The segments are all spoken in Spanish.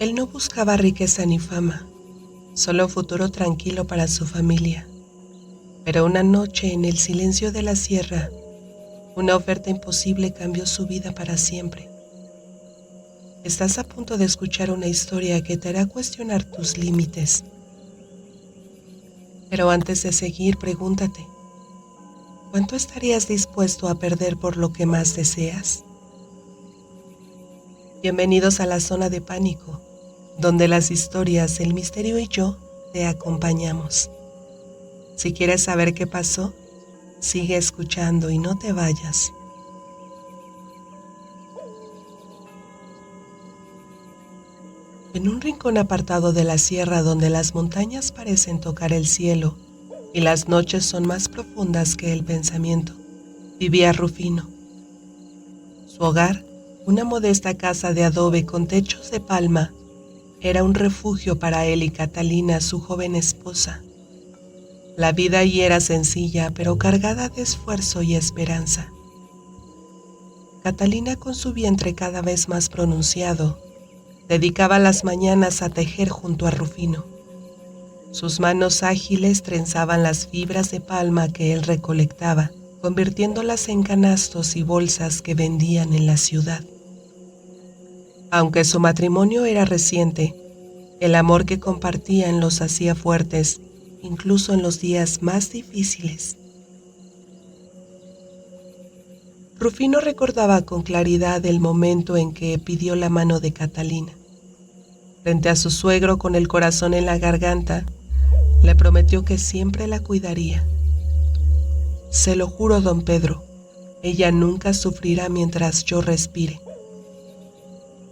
Él no buscaba riqueza ni fama, solo un futuro tranquilo para su familia. Pero una noche, en el silencio de la sierra, una oferta imposible cambió su vida para siempre. Estás a punto de escuchar una historia que te hará cuestionar tus límites. Pero antes de seguir, pregúntate, ¿cuánto estarías dispuesto a perder por lo que más deseas? Bienvenidos a la zona de pánico, donde las historias, el misterio y yo te acompañamos. Si quieres saber qué pasó, sigue escuchando y no te vayas. En un rincón apartado de la sierra donde las montañas parecen tocar el cielo y las noches son más profundas que el pensamiento, vivía Rufino. Su hogar, una modesta casa de adobe con techos de palma, era un refugio para él y Catalina, su joven esposa. La vida allí era sencilla, pero cargada de esfuerzo y esperanza. Catalina, con su vientre cada vez más pronunciado, dedicaba las mañanas a tejer junto a Rufino. Sus manos ágiles trenzaban las fibras de palma que él recolectaba, convirtiéndolas en canastos y bolsas que vendían en la ciudad. Aunque su matrimonio era reciente, el amor que compartían los hacía fuertes, incluso en los días más difíciles. Rufino recordaba con claridad el momento en que pidió la mano de Catalina. Frente a su suegro, con el corazón en la garganta, le prometió que siempre la cuidaría. Se lo juro, don Pedro, ella nunca sufrirá mientras yo respire.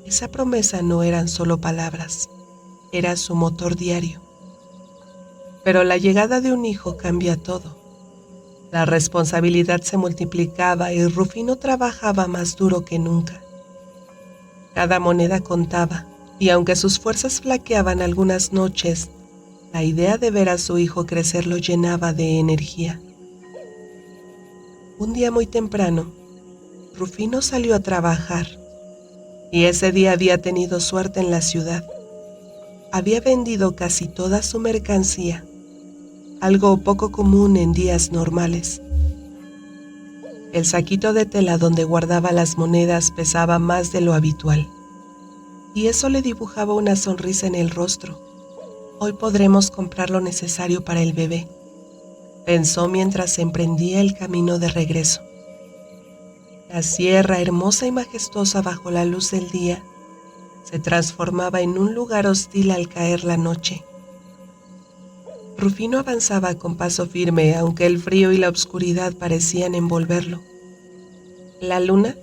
Esa promesa no eran solo palabras, era su motor diario. Pero la llegada de un hijo cambia todo. La responsabilidad se multiplicaba y Rufino trabajaba más duro que nunca. Cada moneda contaba, y aunque sus fuerzas flaqueaban algunas noches, la idea de ver a su hijo crecer lo llenaba de energía. Un día muy temprano, Rufino salió a trabajar, y ese día había tenido suerte en la ciudad. Había vendido casi toda su mercancía, algo poco común en días normales. El saquito de tela donde guardaba las monedas pesaba más de lo habitual, y eso le dibujaba una sonrisa en el rostro. Hoy podremos comprar lo necesario para el bebé, pensó mientras emprendía el camino de regreso. La sierra, hermosa y majestuosa bajo la luz del día, se transformaba en un lugar hostil al caer la noche. Rufino avanzaba con paso firme, aunque el frío y la oscuridad parecían envolverlo. La luna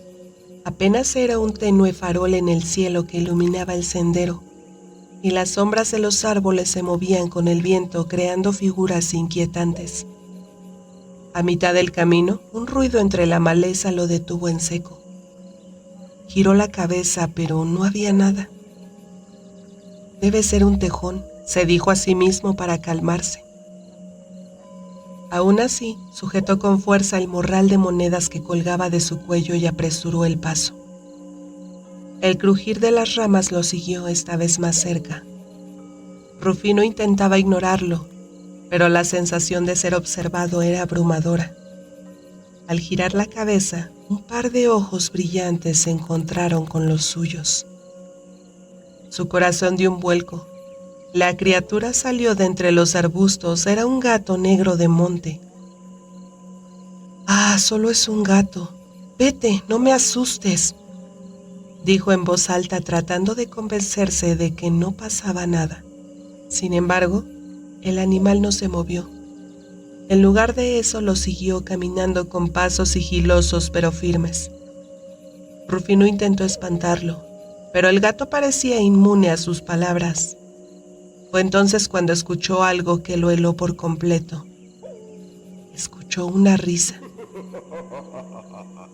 apenas era un tenue farol en el cielo que iluminaba el sendero, y las sombras de los árboles se movían con el viento, creando figuras inquietantes. A mitad del camino, un ruido entre la maleza lo detuvo en seco. Giró la cabeza, pero no había nada. Debe ser un tejón, se dijo a sí mismo para calmarse. Aún así, sujetó con fuerza el morral de monedas que colgaba de su cuello y apresuró el paso. El crujir de las ramas lo siguió, esta vez más cerca. Rufino intentaba ignorarlo, pero la sensación de ser observado era abrumadora. Al girar la cabeza, un par de ojos brillantes se encontraron con los suyos. Su corazón dio un vuelco. La criatura salió de entre los arbustos, era un gato negro de monte. «Ah, solo es un gato. Vete, no me asustes», dijo en voz alta, tratando de convencerse de que no pasaba nada. Sin embargo, el animal no se movió. En lugar de eso, lo siguió caminando con pasos sigilosos pero firmes. Rufino intentó espantarlo, pero el gato parecía inmune a sus palabras. Fue entonces cuando escuchó algo que lo heló por completo. Escuchó una risa.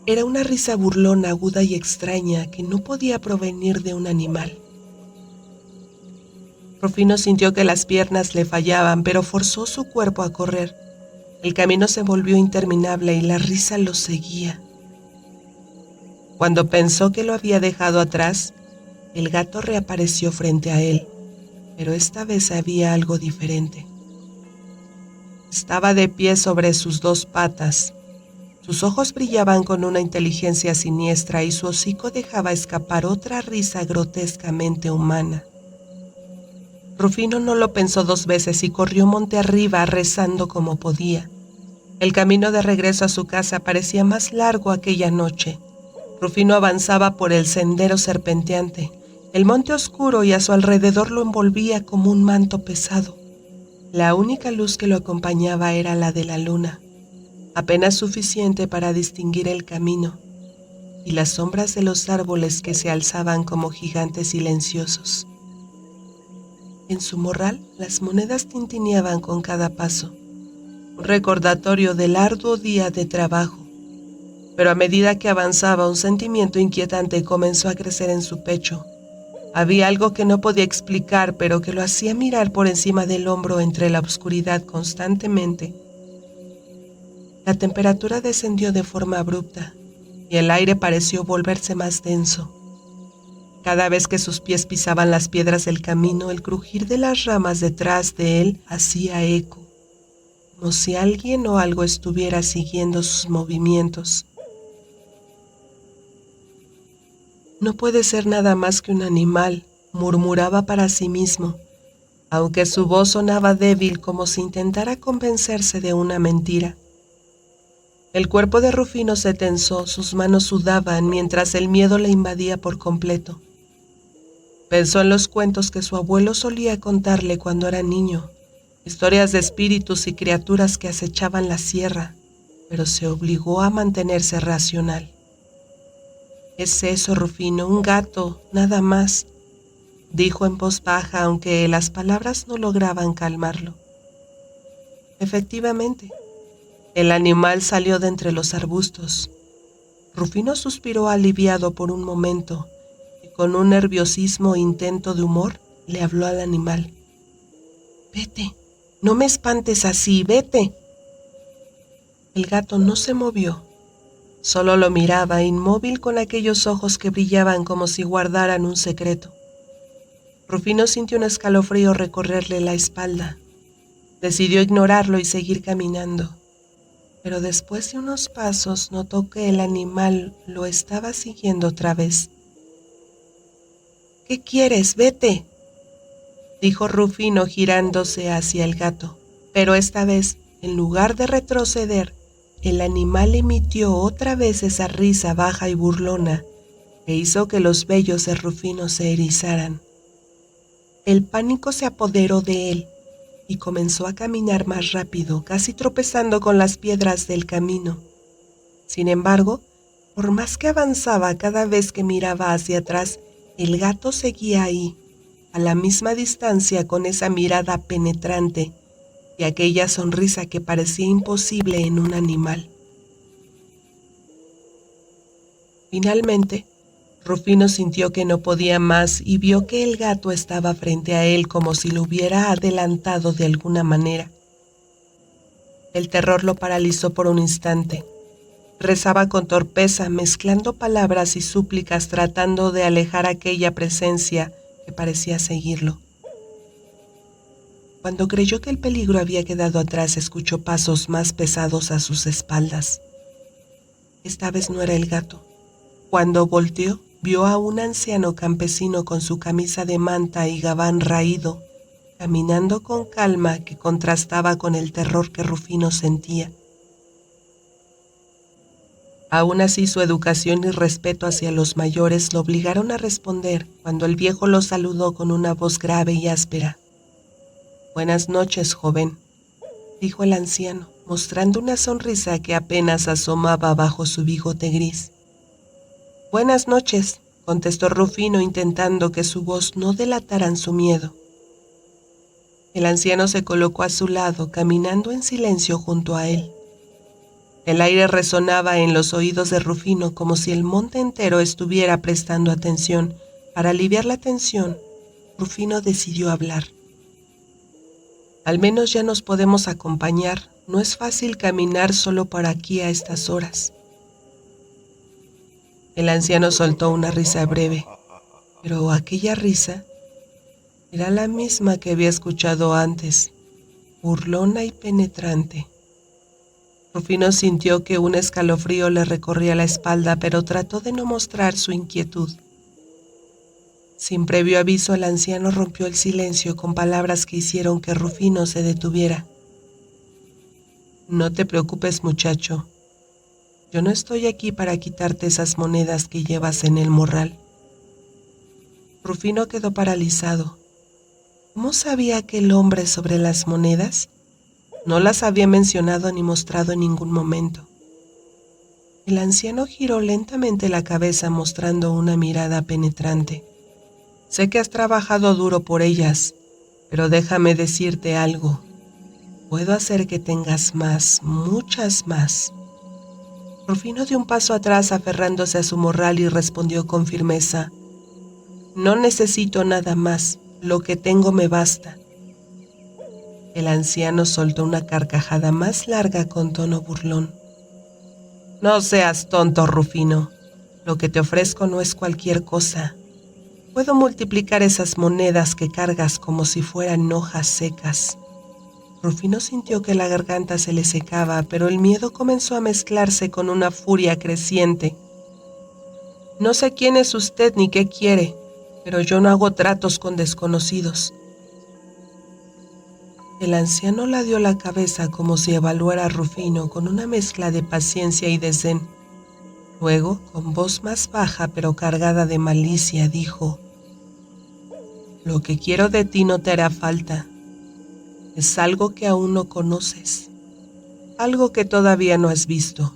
Era una risa burlona, aguda y extraña que no podía provenir de un animal. Rufino sintió que las piernas le fallaban, pero forzó su cuerpo a correr. El camino se volvió interminable y la risa lo seguía. Cuando pensó que lo había dejado atrás, el gato reapareció frente a él, pero esta vez había algo diferente. Estaba de pie sobre sus dos patas. Sus ojos brillaban con una inteligencia siniestra y su hocico dejaba escapar otra risa grotescamente humana. Rufino no lo pensó dos veces y corrió monte arriba rezando como podía. El camino de regreso a su casa parecía más largo aquella noche. Rufino avanzaba por el sendero serpenteante. El monte oscuro y a su alrededor lo envolvía como un manto pesado. La única luz que lo acompañaba era la de la luna, apenas suficiente para distinguir el camino y las sombras de los árboles que se alzaban como gigantes silenciosos. En su morral, las monedas tintineaban con cada paso, un recordatorio del arduo día de trabajo. Pero a medida que avanzaba, un sentimiento inquietante comenzó a crecer en su pecho. Había algo que no podía explicar, pero que lo hacía mirar por encima del hombro entre la oscuridad constantemente. La temperatura descendió de forma abrupta y el aire pareció volverse más denso. Cada vez que sus pies pisaban las piedras del camino, el crujir de las ramas detrás de él hacía eco, como si alguien o algo estuviera siguiendo sus movimientos. No puede ser nada más que un animal, murmuraba para sí mismo, aunque su voz sonaba débil como si intentara convencerse de una mentira. El cuerpo de Rufino se tensó, sus manos sudaban mientras el miedo le invadía por completo. Pensó en los cuentos que su abuelo solía contarle cuando era niño, historias de espíritus y criaturas que acechaban la sierra, pero se obligó a mantenerse racional. «Es eso, Rufino, un gato, nada más», dijo en voz baja, aunque las palabras no lograban calmarlo. Efectivamente, el animal salió de entre los arbustos. Rufino suspiró aliviado por un momento y con un nerviosismo e intento de humor le habló al animal. «Vete, no me espantes así, vete». El gato no se movió. Solo lo miraba, inmóvil, con aquellos ojos que brillaban como si guardaran un secreto. Rufino sintió un escalofrío recorrerle la espalda. Decidió ignorarlo y seguir caminando, pero después de unos pasos notó que el animal lo estaba siguiendo otra vez. «¿Qué quieres? Vete», dijo Rufino girándose hacia el gato, pero esta vez, en lugar de retroceder, el animal emitió otra vez esa risa baja y burlona que hizo que los vellos de Rufino se erizaran. El pánico se apoderó de él y comenzó a caminar más rápido, casi tropezando con las piedras del camino. Sin embargo, por más que avanzaba, cada vez que miraba hacia atrás, el gato seguía ahí, a la misma distancia, con esa mirada penetrante y aquella sonrisa que parecía imposible en un animal. Finalmente, Rufino sintió que no podía más y vio que el gato estaba frente a él como si lo hubiera adelantado de alguna manera. El terror lo paralizó por un instante. Rezaba con torpeza, mezclando palabras y súplicas, tratando de alejar aquella presencia que parecía seguirlo. Cuando creyó que el peligro había quedado atrás, escuchó pasos más pesados a sus espaldas. Esta vez no era el gato. Cuando volteó, vio a un anciano campesino con su camisa de manta y gabán raído, caminando con calma que contrastaba con el terror que Rufino sentía. Aún así, su educación y respeto hacia los mayores lo obligaron a responder cuando el viejo lo saludó con una voz grave y áspera. «Buenas noches, joven», dijo el anciano, mostrando una sonrisa que apenas asomaba bajo su bigote gris. «Buenas noches», contestó Rufino, intentando que su voz no delataran su miedo. El anciano se colocó a su lado, caminando en silencio junto a él. El aire resonaba en los oídos de Rufino como si el monte entero estuviera prestando atención. Para aliviar la tensión, Rufino decidió hablar. «Al menos ya nos podemos acompañar. No es fácil caminar solo por aquí a estas horas». El anciano soltó una risa breve. pero aquella risa era la misma que había escuchado antes, burlona y penetrante. Rufino sintió que un escalofrío le recorría la espalda, pero trató de no mostrar su inquietud. Sin previo aviso, el anciano rompió el silencio con palabras que hicieron que Rufino se detuviera. No te preocupes, muchacho. Yo no estoy aquí para quitarte esas monedas que llevas en el morral. Rufino quedó paralizado. ¿Cómo sabía aquel hombre sobre las monedas? No las había mencionado ni mostrado en ningún momento. El anciano giró lentamente la cabeza mostrando una mirada penetrante. Sé que has trabajado duro por ellas, pero déjame decirte algo. Puedo hacer que tengas más, muchas más. Rufino dio un paso atrás aferrándose a su morral y respondió con firmeza. No necesito nada más, lo que tengo me basta. El anciano soltó una carcajada más larga con tono burlón. No seas tonto, Rufino. Lo que te ofrezco no es cualquier cosa. Puedo multiplicar esas monedas que cargas como si fueran hojas secas. Rufino sintió que la garganta se le secaba, pero el miedo comenzó a mezclarse con una furia creciente. No sé quién es usted ni qué quiere, pero yo no hago tratos con desconocidos. El anciano ladeó la cabeza como si evaluara a Rufino con una mezcla de paciencia y desdén. Luego, con voz más baja pero cargada de malicia, dijo: Lo que quiero de ti no te hará falta. Es algo que aún no conoces, algo que todavía no has visto.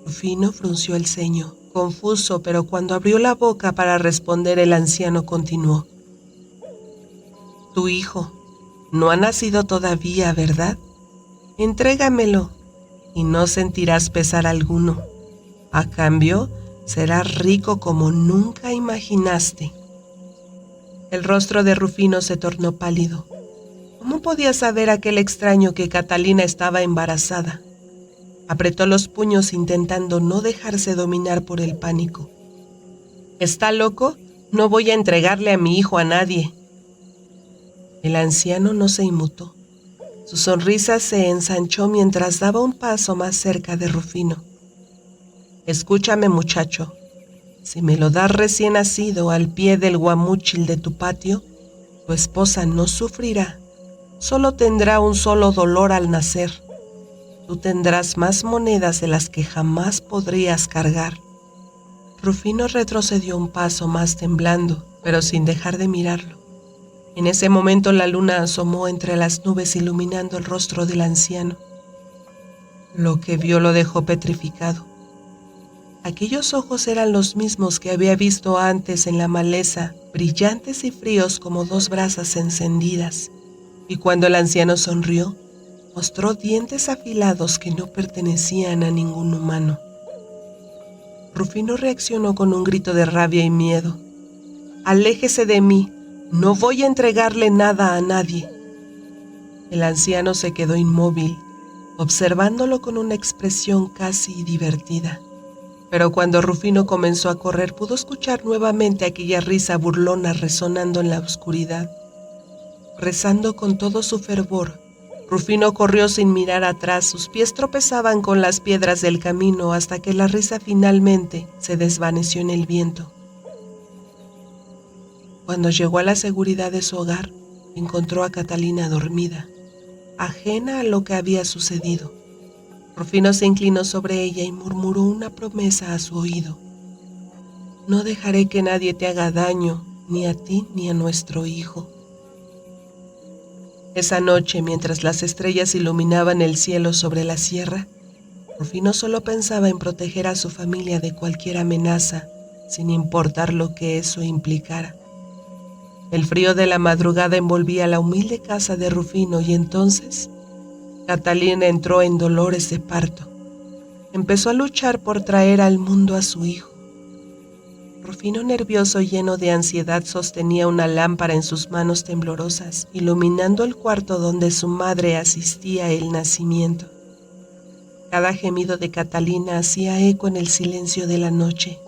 Rufino frunció el ceño, confuso, pero cuando abrió la boca para responder, el anciano continuó. Tu hijo no ha nacido todavía, ¿verdad? Entrégamelo y no sentirás pesar alguno. A cambio, serás rico como nunca imaginaste. El rostro de Rufino se tornó pálido. ¿Cómo podía saber aquel extraño que Catalina estaba embarazada? Apretó los puños intentando no dejarse dominar por el pánico. ¿Está loco? No voy a entregarle a mi hijo a nadie. El anciano no se inmutó. Su sonrisa se ensanchó mientras daba un paso más cerca de Rufino. Escúchame, muchacho. Si me lo das recién nacido al pie del guamúchil de tu patio, tu esposa no sufrirá. Solo tendrá un solo dolor al nacer. Tú tendrás más monedas de las que jamás podrías cargar. Rufino retrocedió un paso más temblando, pero sin dejar de mirarlo. En ese momento la luna asomó entre las nubes iluminando el rostro del anciano. Lo que vio lo dejó petrificado. Aquellos ojos eran los mismos que había visto antes en la maleza, brillantes y fríos como dos brasas encendidas. Y cuando el anciano sonrió, mostró dientes afilados que no pertenecían a ningún humano. Rufino reaccionó con un grito de rabia y miedo. «Aléjese de mí, no voy a entregarle nada a nadie». El anciano se quedó inmóvil, observándolo con una expresión casi divertida. Pero cuando Rufino comenzó a correr, pudo escuchar nuevamente aquella risa burlona resonando en la oscuridad. Rezando con todo su fervor, Rufino corrió sin mirar atrás. Sus pies tropezaban con las piedras del camino hasta que la risa finalmente se desvaneció en el viento. Cuando llegó a la seguridad de su hogar, encontró a Catalina dormida, ajena a lo que había sucedido. Rufino se inclinó sobre ella y murmuró una promesa a su oído. No dejaré que nadie te haga daño, ni a ti ni a nuestro hijo. Esa noche, mientras las estrellas iluminaban el cielo sobre la sierra, Rufino solo pensaba en proteger a su familia de cualquier amenaza, sin importar lo que eso implicara. El frío de la madrugada envolvía la humilde casa de Rufino y entonces Catalina entró en dolores de parto. Empezó a luchar por traer al mundo a su hijo. Rufino, nervioso y lleno de ansiedad, sostenía una lámpara en sus manos temblorosas, iluminando el cuarto donde su madre asistía al nacimiento. Cada gemido de Catalina hacía eco en el silencio de la noche.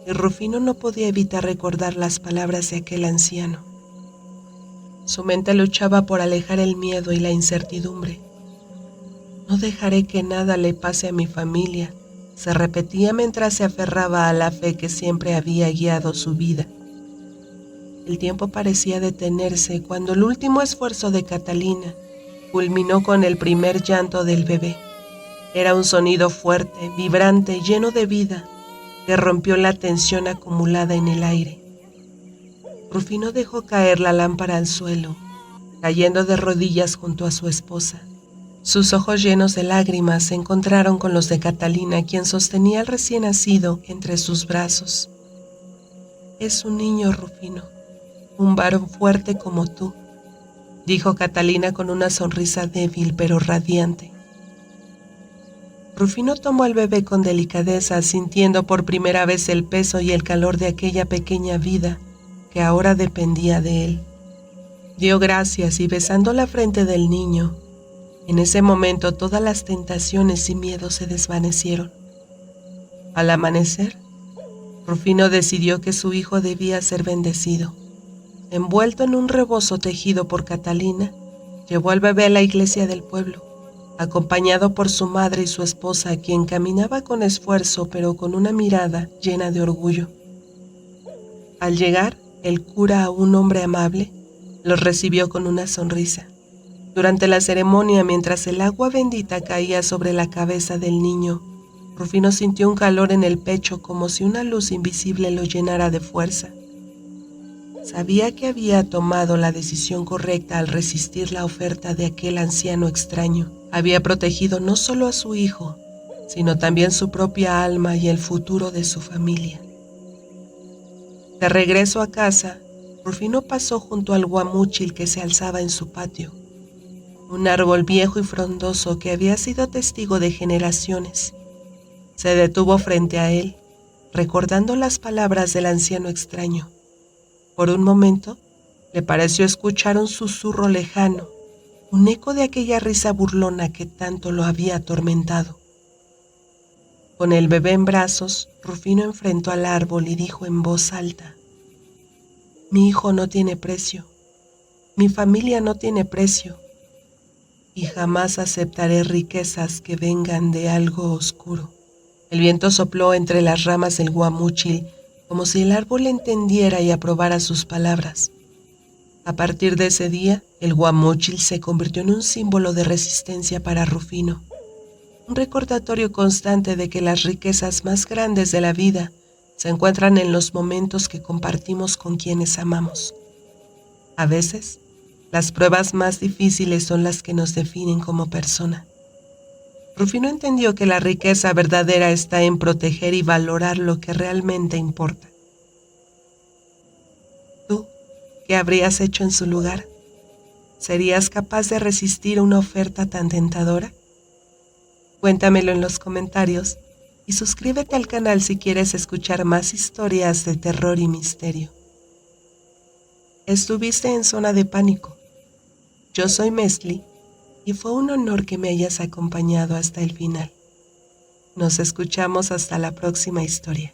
y Rufino no podía evitar recordar las palabras de aquel anciano. Su mente luchaba por alejar el miedo y la incertidumbre. No dejaré que nada le pase a mi familia, se repetía mientras se aferraba a la fe que siempre había guiado su vida. El tiempo parecía detenerse cuando el último esfuerzo de Catalina culminó con el primer llanto del bebé. Era un sonido fuerte, vibrante, lleno de vida, que rompió la tensión acumulada en el aire. Rufino dejó caer la lámpara al suelo, cayendo de rodillas junto a su esposa. Sus ojos llenos de lágrimas se encontraron con los de Catalina, quien sostenía al recién nacido entre sus brazos. «Es un niño, Rufino, un varón fuerte como tú», dijo Catalina con una sonrisa débil pero radiante. Rufino tomó al bebé con delicadeza, sintiendo por primera vez el peso y el calor de aquella pequeña vida que ahora dependía de él. Dio gracias y besando la frente del niño, en ese momento todas las tentaciones y miedos se desvanecieron. Al amanecer, Rufino decidió que su hijo debía ser bendecido. Envuelto en un rebozo tejido por Catalina, llevó al bebé a la iglesia del pueblo, acompañado por su madre y su esposa, quien caminaba con esfuerzo pero con una mirada llena de orgullo. Al llegar, el cura, un hombre amable, los recibió con una sonrisa. Durante la ceremonia, mientras el agua bendita caía sobre la cabeza del niño, Rufino sintió un calor en el pecho como si una luz invisible lo llenara de fuerza. Sabía que había tomado la decisión correcta al resistir la oferta de aquel anciano extraño. Había protegido no solo a su hijo, sino también su propia alma y el futuro de su familia. De regreso a casa, Rufino pasó junto al guamúchil que se alzaba en su patio, un árbol viejo y frondoso que había sido testigo de generaciones. Se detuvo frente a él, recordando las palabras del anciano extraño. Por un momento, le pareció escuchar un susurro lejano, un eco de aquella risa burlona que tanto lo había atormentado. Con el bebé en brazos, Rufino enfrentó al árbol y dijo en voz alta: «Mi hijo no tiene precio, mi familia no tiene precio, y jamás aceptaré riquezas que vengan de algo oscuro». El viento sopló entre las ramas del guamúchil, como si el árbol entendiera y aprobara sus palabras. A partir de ese día, el guamúchil se convirtió en un símbolo de resistencia para Rufino, un recordatorio constante de que las riquezas más grandes de la vida se encuentran en los momentos que compartimos con quienes amamos. A veces, las pruebas más difíciles son las que nos definen como persona. Rufino entendió que la riqueza verdadera está en proteger y valorar lo que realmente importa. ¿Tú qué habrías hecho en su lugar? ¿Serías capaz de resistir una oferta tan tentadora? Cuéntamelo en los comentarios y suscríbete al canal si quieres escuchar más historias de terror y misterio. Estuviste en Zona de Pánico. Yo soy Mesli y fue un honor que me hayas acompañado hasta el final. Nos escuchamos hasta la próxima historia.